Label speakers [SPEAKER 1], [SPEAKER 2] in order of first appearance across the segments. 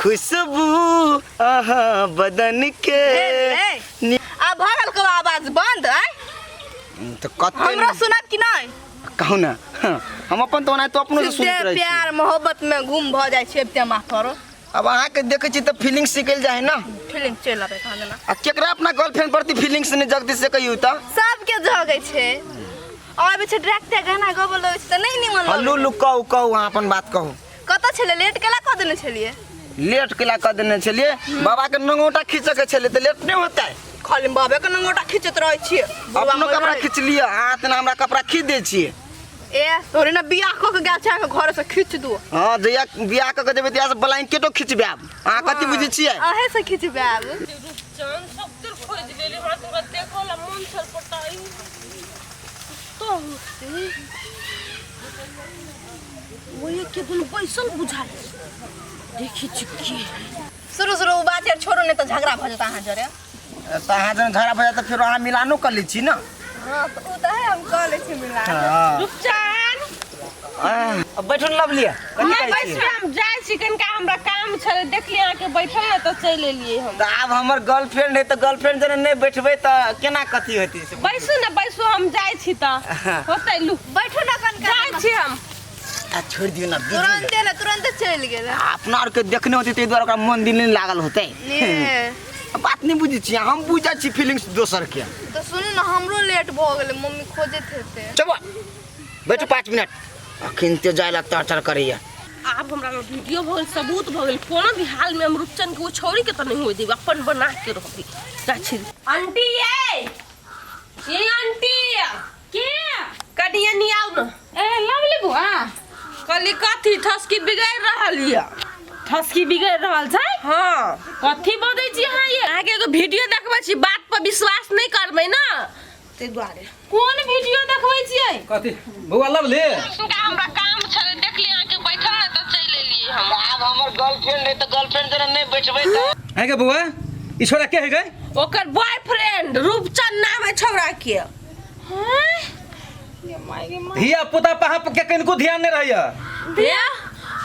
[SPEAKER 1] खुशबू आहा बदन के
[SPEAKER 2] अब भगल को आवाज बंद है
[SPEAKER 1] तो कते
[SPEAKER 2] हमरा सुनत कि नहीं
[SPEAKER 1] कहू ना हम अपन तो ना तो अपनो से सुनत रही
[SPEAKER 2] प्यार मोहब्बत में गुम भ जाय छै ते माथरो
[SPEAKER 1] अब अहाँ के देखे छी त फीलिंग्स निकल जाए ना
[SPEAKER 2] फीलिंग चल आबे कहां देना
[SPEAKER 1] आ केकरा अपना गर्लफ्रेंड प्रति फीलिंग्स ने जगदी से कहियो त
[SPEAKER 2] सब के जगै छै आबे छै डायरेक्ट गाना गबल त नहीं निमन
[SPEAKER 1] हल्लू लुकाऊ कहू अहाँ अपन बात कहू
[SPEAKER 2] कत छले लेट केला क देने छलिए
[SPEAKER 1] लेट केला क देने छलिए बाबा के नंगोटा खींचे के छले त लेट नहीं होता है
[SPEAKER 2] खाली बाबे के नंगोटा खींचत रहै छी
[SPEAKER 1] अपनो कपड़ा खींच लिया हाथ ना हमरा कपड़ा खींच दे छी
[SPEAKER 2] ए तोरे ना बियाह क के गेल छै घर से खींच दू
[SPEAKER 1] हां जया बियाह क के देबे तिया से ब्लैंकेटो खींचबे आ कति बुझी छियै
[SPEAKER 2] अहे से खींचबे आब
[SPEAKER 3] जान सब तर खोज लेली हमरा तोरा देखला मन छल पटाई तो होते वो ये के दुन बैसल बुझाई देखि चुकी
[SPEAKER 2] शुरू बात यार छोड़ो नहीं तो झगड़ा भ जाता हां जरे
[SPEAKER 1] त अहाँ जन झगड़ा भ जात फिर अहाँ मिलानो कर ली छी ना
[SPEAKER 2] हां तो ओ त है हम कह ले छी मिला
[SPEAKER 3] रुपचान
[SPEAKER 1] अब बैठन लब लिया
[SPEAKER 3] मैं बैठ हम जाय छी कनका हमरा काम छले देखली आ के बैठल न त चल एलिए हम
[SPEAKER 1] त अब हमर गर्लफ्रेंड है त गर्लफ्रेंड जने नहीं बैठबे त केना कथि होती से
[SPEAKER 3] बैसू हम जाय छी त होतै लु
[SPEAKER 2] बैठो ना कनका
[SPEAKER 3] जाय छी हम
[SPEAKER 1] आ छोड़ दियो ना
[SPEAKER 2] तुरंत चल गेल
[SPEAKER 1] अपना और के देखने होती ते द्वारा ओकरा मन दिल नहीं लागल होते बात नहीं बुझी छी हम बुझा छी फीलिंग्स दोसर के
[SPEAKER 2] तो सुन ना हमरो लेट भ गेले मम्मी खोजे थे
[SPEAKER 1] चलो बैठो 5 मिनट अखिन ते जाय लगता टर्चर करैया
[SPEAKER 3] आप हमरा वीडियो भगल सबूत भगल कोनो भी हाल में हम रुपचन के वो छोड़ी के त नहीं होई देब अपन बना के रहबी जा छी आंटी ये आंटी के कनिया नहीं आउ न
[SPEAKER 4] ए लवली बुआ
[SPEAKER 3] कली कथी ठसकी बिगाड़ रहल या
[SPEAKER 4] ठसकी बिगड़ रहल छै
[SPEAKER 3] हां
[SPEAKER 4] कथी बदै छी हां ये
[SPEAKER 3] आगे एगो वीडियो देखबै छी बात पर विश्वास नहीं करबै ना ते द्वारे
[SPEAKER 4] कोन वीडियो देखबै छियै
[SPEAKER 5] कथी बउआ लवली
[SPEAKER 3] हमरा काम छले देखली आके बैठल न त चल एलिए हम
[SPEAKER 1] अब हमर गर्लफ्रेंड है त गर्लफ्रेंड जने नहीं बैठबे त
[SPEAKER 5] है के बउआ ई छोरा के है गए
[SPEAKER 3] ओकर बॉयफ्रेंड रूपचंद नाम है छोरा के
[SPEAKER 4] हां ये माई
[SPEAKER 5] हिया पुता पहा के कनको ध्यान नहीं रहया
[SPEAKER 3] दे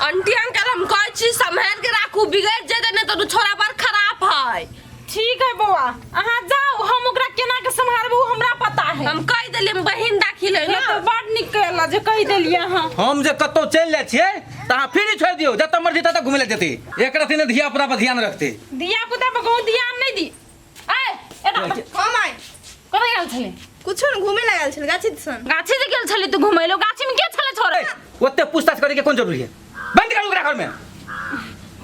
[SPEAKER 3] आंटी अंकल हम कहै छी संभाल के राखू बिगड़ जेते न त छोरा पर खराब है
[SPEAKER 4] ठीक है बउआ अहाँ जाओ हम ओकरा केना के संभालबू हमरा पता है
[SPEAKER 3] हम कह देली बहिन दाखिल है
[SPEAKER 4] ना तो बड निक कहला जे कह देलिए हां
[SPEAKER 5] हम जे कतो चल जाय छियै त अहाँ फिर छोड़ दियो जत मर्जी तत घुमे ले जेते एकरा तिने धिया पुता पर ध्यान रखते
[SPEAKER 4] दिया पुता पर कोनो ध्यान नहीं दी ए एटा
[SPEAKER 2] हम आई
[SPEAKER 4] करै गेल छले
[SPEAKER 2] कुछ न घूमे लागल छल गाछी सन
[SPEAKER 4] गाछी जे गेल छले तू घुमैलो गाछी में के छले छोरे
[SPEAKER 5] ओते पूछताछ करे के कोन जरूरी है बंद करू ओकरा घर में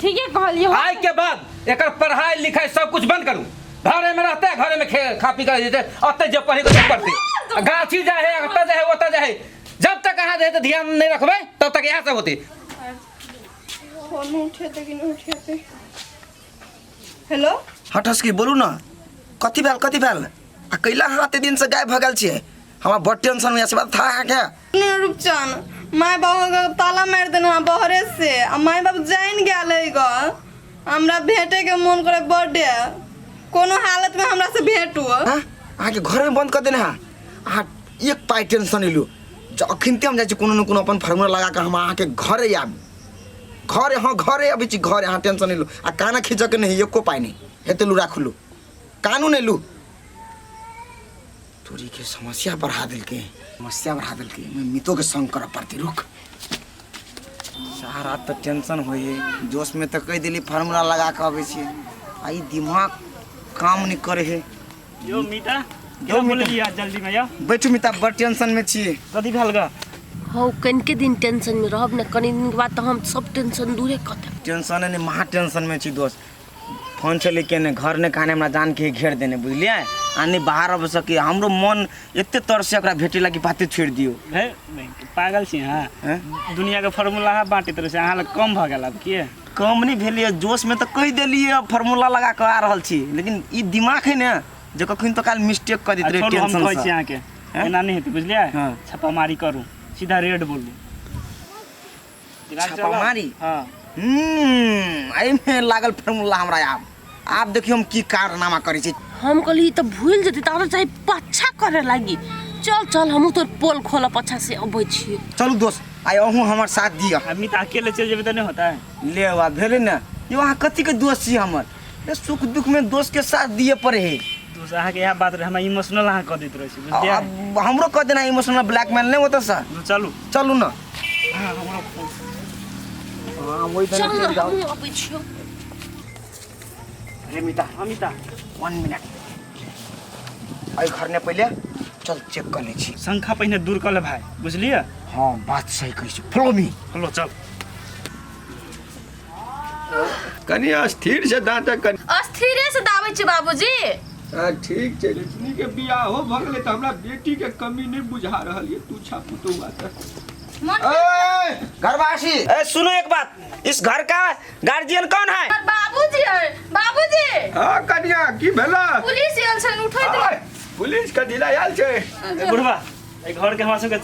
[SPEAKER 4] ठीक है कहलिए
[SPEAKER 5] आय के बाद एकर पढ़ाई लिखाई सब कुछ बंद करू घरे में रहते घरे में खा पी कर जेते अते जब पढ़े के पढ़ते गाछी जाए है अते जाए ओते जाए जब तक कहां जाए तो ध्यान नहीं रखबे तब तक यहां से होते
[SPEAKER 2] फोन उठेते कि नहीं उठेते हेलो
[SPEAKER 1] हटस की बोलू ना कथि भेल आ कैला हाथे दिन से गायब भ गेल छियै हमरा बड़ टेंशन में से बात था क्या
[SPEAKER 2] रूपचंद माय बाबू का ताला मार देना बहरे से आ माय बाबू जान गेलै ग हमरा भेटे के मन करे बर्थडे कोनो हालत में हमरा से भेटू
[SPEAKER 1] हां आहाँ के घर में बंद कर देने हां आहाँ एक पाई टेंशन लियो अखिन ते हम जाय छी कोनो न कोनो अपन फार्मूला लगा के हम आहाँ के घरे आब घरे अभी छी घरे आहाँ टेंशन लियो आ काना खींच के नहीं एको पाई नहीं हेते लू राखलू कानू नहीं लू तोरी के समस्या बढ़ा दिल के मैं मितो के संग कर पड़ती रुक सारा तो टेंशन होई जोश में तो कह दिली फार्मूला लगा के आवे छी आई दिमाग काम नहीं करे है
[SPEAKER 6] यो मीता यो बोलिए जल्दी में या
[SPEAKER 1] बैठू मिता बड़ टेंशन में छी
[SPEAKER 6] कथी भेल ग
[SPEAKER 3] हो कन के दिन टेंशन में रहब न कनी दिन के बाद त हम सब टेंशन दूरे कर देब
[SPEAKER 1] टेंशन नहीं महा टेंशन में छी दोस्त फोन चले के ने घर ने खाने हमरा जान के घेर देने बुझलिए आनी बाहर अब सके हमरो मन एते तर से ओकरा भेटे लगी बाते छोड़ दियो
[SPEAKER 6] है पागल छी हां दुनिया के फार्मूला बांटे तरह से अहाँ कम भ गेल अब के
[SPEAKER 1] कम नहीं भेलिए जोश में तो कह देलिए फार्मूला लगा के आ रहल छी लेकिन ई दिमाग है ने जे कखन तो काल मिस्टेक कर दैत रहे टेंशन से
[SPEAKER 6] हम कहै छी अहाँ के एना नहीं हेतै बुझलिए छापामारी करू सीधा रेड बोलू
[SPEAKER 1] छापामारी
[SPEAKER 6] हां
[SPEAKER 1] आई में लागल फार्मूला हमरा आप देखियो हम की कारनामा करै छी
[SPEAKER 3] हम कहली त भूल जति त चाहे पच्छा करे लागी चल हमहु तोर पोल खोला पछा से अबै छी
[SPEAKER 1] चलू दोस्त आइ अहूँ हमर साथ दिया
[SPEAKER 6] आदमी त अकेले चल जेबे त नहीं होता है
[SPEAKER 1] ले वा भेले न ये वहाँ कथी के दोस्त छी हमर ये सुख दुख में दोस्त के साथ दिए पड़े है
[SPEAKER 6] दोस्त अहाँके इएह बात रहे हमरा इमोशनल अहाँ कऽ दैत रहै छी बुझलियै
[SPEAKER 1] अब हमरो कह देना इमोशनल ब्लैकमेल नहीं होता सर
[SPEAKER 6] चलू
[SPEAKER 1] चलू ना
[SPEAKER 6] हाँ हमरा
[SPEAKER 1] हाँ वही
[SPEAKER 3] चल
[SPEAKER 1] चल जाओ
[SPEAKER 3] हम अबै छियो
[SPEAKER 1] रेमिता
[SPEAKER 6] अमिता
[SPEAKER 1] 1 मिनट आई घर ने पहले चल चेक कर ले छी
[SPEAKER 6] शंखा पहिने दूर कऽ ले भाइ बुझलियै
[SPEAKER 1] हाँ बात सही कही छी फॉलो मी
[SPEAKER 6] हेलो चल
[SPEAKER 7] कनिया स्थिर से दाँत कनि
[SPEAKER 3] अस्थिरे से दाबै छी बाबूजी
[SPEAKER 7] ठीक छै लक्ष्मी के बियाहो भऽ गेलै तऽ हमरा बेटी के कमी नहीं बुझा रहल ये तू छा पुतौआ
[SPEAKER 1] घरवासी सुनो एक बात इस घर का गार्जियन कौन है
[SPEAKER 2] बाबूजी बाबूजी
[SPEAKER 7] हाँ कनिया की भेला
[SPEAKER 2] पुलिस आयल छन उठै दे
[SPEAKER 7] पुलिस का ढिला आयल छै
[SPEAKER 6] बुढ़वा ए घर के हमरा सबके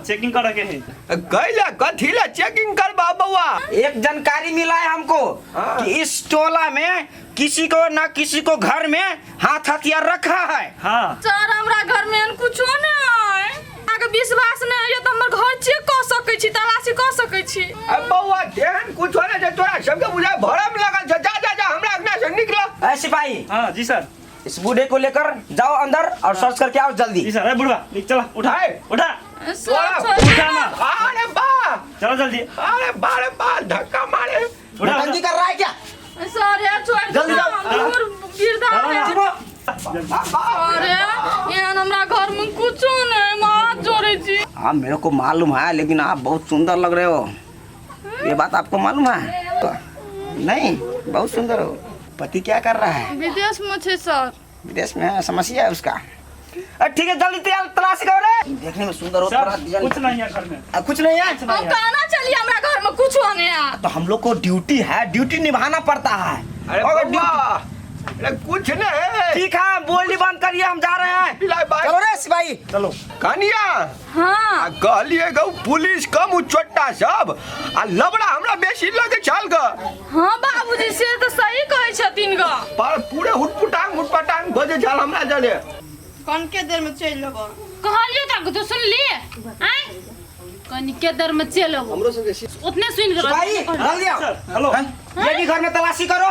[SPEAKER 6] चेकिंग करे के है
[SPEAKER 7] कैला कथीला चेकिंग करबा बउआ
[SPEAKER 1] एक जानकारी मिला है हमको
[SPEAKER 7] हाँ।
[SPEAKER 1] कि इस टोला में किसी को ना किसी को घर में हाथ हथियार रखा है
[SPEAKER 6] हाँ
[SPEAKER 2] सर हमरा घर में कुछो नै है आगे विश्वास नै है त हमर घर चेक क सकै छी तलाशी क सकै छी
[SPEAKER 7] अब बउआ ध्यान कुछ होने जे तोरा सबके बुझाय भरम लगल छ जा हमरा अंगना से निकलो
[SPEAKER 1] ऐ सिपाही
[SPEAKER 6] हाँ जी सर
[SPEAKER 1] इस बूढ़े को लेकर जाओ अंदर और सर्च करके आओ जल्दी
[SPEAKER 6] जी सर ए बुढ़वा निक चला उठा उठा
[SPEAKER 2] सर
[SPEAKER 6] उठा ना
[SPEAKER 7] अरे बा
[SPEAKER 6] चलो जल्दी
[SPEAKER 7] अरे बारे बाल धक्का मारे
[SPEAKER 6] उठा
[SPEAKER 1] नौटंकी कर रहा है क्या
[SPEAKER 2] सर यार छोड़
[SPEAKER 1] जल्दी जाओ।
[SPEAKER 2] हमर गिरदा है
[SPEAKER 1] चिपो।
[SPEAKER 2] अरे यहाँ हमरा घर में कुछो नै हाथ जोड़े छी
[SPEAKER 1] हाँ मेरे को मालूम है लेकिन आप बहुत सुंदर लग रहे हो ये बात आपको मालूम है नहीं बहुत सुंदर हो पति क्या कर रहा है
[SPEAKER 2] विदेश में छे सर
[SPEAKER 1] विदेश में है समस्या है उसका ठीक है जल्दी तैयार तलाशी करो रे देखने में सुंदर हो
[SPEAKER 6] सर
[SPEAKER 1] थोड़ा डिजाइन
[SPEAKER 6] कुछ नहीं है घर में
[SPEAKER 1] कुछ नहीं है
[SPEAKER 2] हम कहना चलिए हमरा घर में कुछो नै है
[SPEAKER 1] तो हम लोग को ड्यूटी है ड्यूटी निभाना पड़ता है
[SPEAKER 7] अरे
[SPEAKER 1] अगर
[SPEAKER 7] बउआ अरे कुछ नहीं
[SPEAKER 1] ठीक है बोली बंद करिए हम जा रहे हैं
[SPEAKER 7] पिलाई बाई
[SPEAKER 1] चलो रे सिपाही
[SPEAKER 6] चलो
[SPEAKER 7] कनिया
[SPEAKER 2] हाँ
[SPEAKER 7] कहलिए गौ पुलिस कम चोट्टा सब आ लबड़ा हमरा बेसी लगे चल ग
[SPEAKER 2] हाँ बाबूजी से तो सही कहै छथिन ग
[SPEAKER 7] पर पूरे हुटपटांग बजे चल हमरा जले
[SPEAKER 2] कौन के देर में चल लेबो
[SPEAKER 4] कहलियो त तो सुन लिए आय कनी के दर में चलो उतने सुन
[SPEAKER 1] सिपाही जल्दी आओ
[SPEAKER 6] सर हेलो
[SPEAKER 1] हैं? ये भी घर में तलाशी करो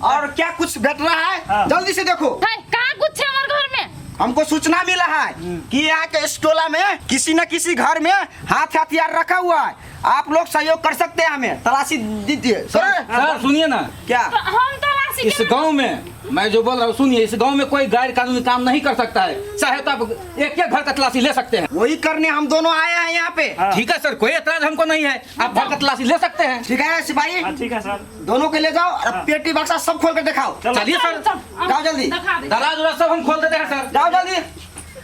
[SPEAKER 1] और क्या कुछ घट रहा है
[SPEAKER 6] हाँ।
[SPEAKER 1] जल्दी से देखो
[SPEAKER 4] कहां कुछ है हमारे घर में
[SPEAKER 1] हमको सूचना मिला है कि यहाँ के इस टोला में किसी न किसी घर में हाथ हथियार रखा हुआ है आप लोग सहयोग कर सकते हैं हमें तलाशी दीजिए
[SPEAKER 5] सर सुनिए ना
[SPEAKER 1] क्या
[SPEAKER 4] हम तलाशी
[SPEAKER 5] इस गांव में मैं जो बोल रहा हूँ सुनिए इस गांव में कोई गैर कानूनी काम नहीं कर सकता है चाहे तो आप एक घर का तलाशी ले सकते हैं
[SPEAKER 1] वही करने हम दोनों आए हैं यहाँ पे
[SPEAKER 6] हाँ।
[SPEAKER 5] ठीक है सर कोई एतराज हमको नहीं है आप घर का तलाशी ले सकते हैं
[SPEAKER 1] ठीक है सिपाही
[SPEAKER 6] हाँ ठीक है सर
[SPEAKER 1] दोनों के ले जाओ और
[SPEAKER 6] हाँ।
[SPEAKER 1] पेटी बक्सा सब खोल कर दिखाओ
[SPEAKER 6] चलो
[SPEAKER 5] चलिए सर
[SPEAKER 1] जाओ जल्दी
[SPEAKER 5] दराज उराज सब हम खोल देते हैं सर
[SPEAKER 1] जाओ जल्दी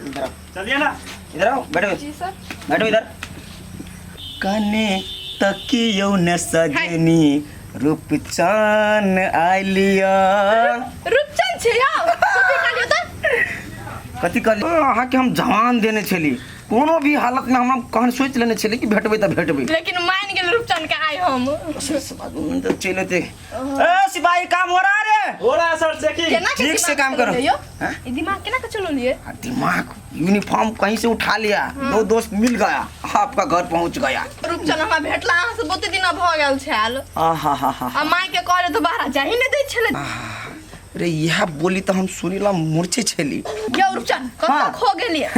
[SPEAKER 1] इधर आओ,
[SPEAKER 6] चलिए ना
[SPEAKER 1] इधर आओ बैठो
[SPEAKER 2] जी सर
[SPEAKER 1] बैठो इधर कने तकियो न सजनी रूपचान आइलिया
[SPEAKER 2] रुपचन छे यार कथि कहलियो त
[SPEAKER 1] कथी कहली अहाँ के हम जवान देने छली कोनो भी हालत में हम कहन सोच लेने छली कि भेटबै त भेटबै
[SPEAKER 2] लेकिन मान गेल रुपचन के आइ हम
[SPEAKER 1] चले थे ए सिपाही काम हो रहा है रे
[SPEAKER 6] हो रहा है सर चेकिंग
[SPEAKER 2] केना के
[SPEAKER 1] ठीक से
[SPEAKER 2] दिमाग
[SPEAKER 1] काम करो।
[SPEAKER 2] चलो यो
[SPEAKER 1] हाँ?
[SPEAKER 2] ई दिमाग केना के चलो लिए
[SPEAKER 1] दिमाग यूनिफॉर्म कहीं से उठा लिया दो दोस्त मिल गया आपका घर पहुंच गया
[SPEAKER 2] रुपचन हमरा भेटला अहाँ से बहुते दिन भ गेल छल
[SPEAKER 1] आहा हा हा
[SPEAKER 2] आ माय के करे तो बाहर जाही नै दै छले
[SPEAKER 1] अरे यह बोली तो हम सुनीला मूर्छे छली
[SPEAKER 2] यो रुपचन कतऽ
[SPEAKER 1] हाँ।
[SPEAKER 2] खो गेलिए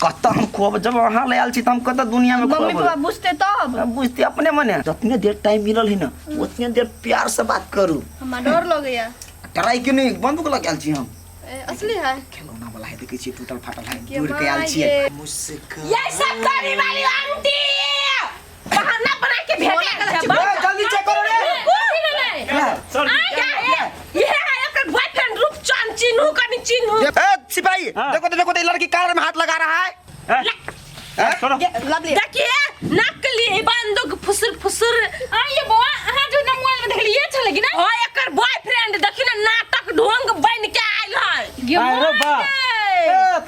[SPEAKER 1] कत हम खोब जब वहाँ ले आयल छी तो हम कत दुनिया में
[SPEAKER 2] मम्मी
[SPEAKER 1] खोब
[SPEAKER 2] पापा बुझते तब
[SPEAKER 1] बुझते अपने मने जितने देर टाइम मिलल ही ना उतने देर प्यार से बात करू
[SPEAKER 2] हमरा डर लगैया
[SPEAKER 1] ट्राई क्यों नहीं बंदूक लग आयल छी हम
[SPEAKER 2] असली है
[SPEAKER 1] खिलौना वाला है देखे छी टूटल फाटल है
[SPEAKER 2] के
[SPEAKER 1] दूर के आयल छी
[SPEAKER 2] माये।
[SPEAKER 1] मुझसे
[SPEAKER 3] ये सब करी वाली आंटी बहाना बना के भेजे
[SPEAKER 1] जल्दी चेक करो रे
[SPEAKER 6] सर
[SPEAKER 3] ये है एक बॉयफ्रेंड रूपचंद चिन्हू कनी चिन्हू
[SPEAKER 1] ए सिपाही
[SPEAKER 2] हाँ।
[SPEAKER 1] देखो तो ये लड़की कार में हाथ लगा रहा है
[SPEAKER 6] छोड़ो
[SPEAKER 2] लवली
[SPEAKER 3] देखिए नकली बंदूक फुसुर फुसुर
[SPEAKER 4] आ ये बुआ अहाँ जो ना मोबाइल में देखलिए छलेगी ना
[SPEAKER 3] हो एकर बॉयफ्रेंड देखी ना नाटक ढोंग बन के आइल है
[SPEAKER 5] अरे बा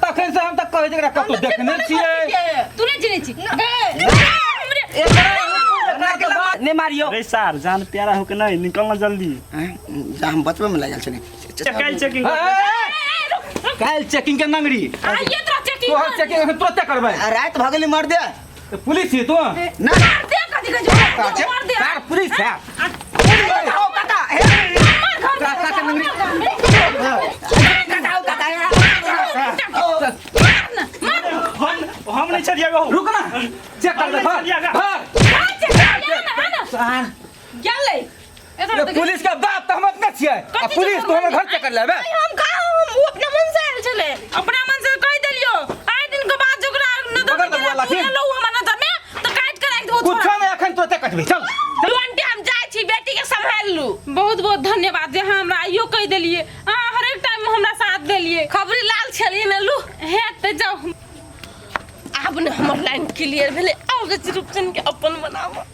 [SPEAKER 5] तखन से हम तक कहे जकरा कतो देखने छियै
[SPEAKER 4] तू नहीं चिन्है छी
[SPEAKER 1] नहीं मारियो
[SPEAKER 6] अरे सर जान प्यारा हो के नहीं निकलना जल्दी
[SPEAKER 1] जा हम बचपन में ले जाल छले
[SPEAKER 6] चेकिंग
[SPEAKER 5] काल चेकिंग के नंगरी
[SPEAKER 4] आ ये तो चेकिंग
[SPEAKER 5] तो हम चेकिंग हम तुरंत करबै
[SPEAKER 1] रात भगली मर दे
[SPEAKER 5] पुलिस ही तो
[SPEAKER 1] ना
[SPEAKER 3] दे कथी के जो मार दे
[SPEAKER 5] कार पुलिस है
[SPEAKER 1] काका
[SPEAKER 3] गेलै
[SPEAKER 5] पुलिस के बात तो हम अपने छियै आ पुलिस को हमर घर चेक कर लेबे
[SPEAKER 3] हम कहा हम अपना मन से आयल छले
[SPEAKER 4] अपना मन से कह देलियो आइ दिन के बाद जोकरा
[SPEAKER 5] पकड़ दे बुआ लाठी।
[SPEAKER 4] लो हमर नजर में तो काट के राख देबो
[SPEAKER 5] कुछ नहीं अखन तुरते कटबी चल
[SPEAKER 3] लू आंटी हम जाय छी बेटी के संभाल लू।
[SPEAKER 4] बहुत बहुत धन्यवाद जे हमरा आइयो कह देलिए अहाँ हर एक टाइम में हमरा साथ देलिए
[SPEAKER 3] खबरी लाल छलिए न लू
[SPEAKER 4] हे त जाओ
[SPEAKER 3] आब ने हमर लाइन क्लियर भेले आब जे रूपचन के अपन बनावा।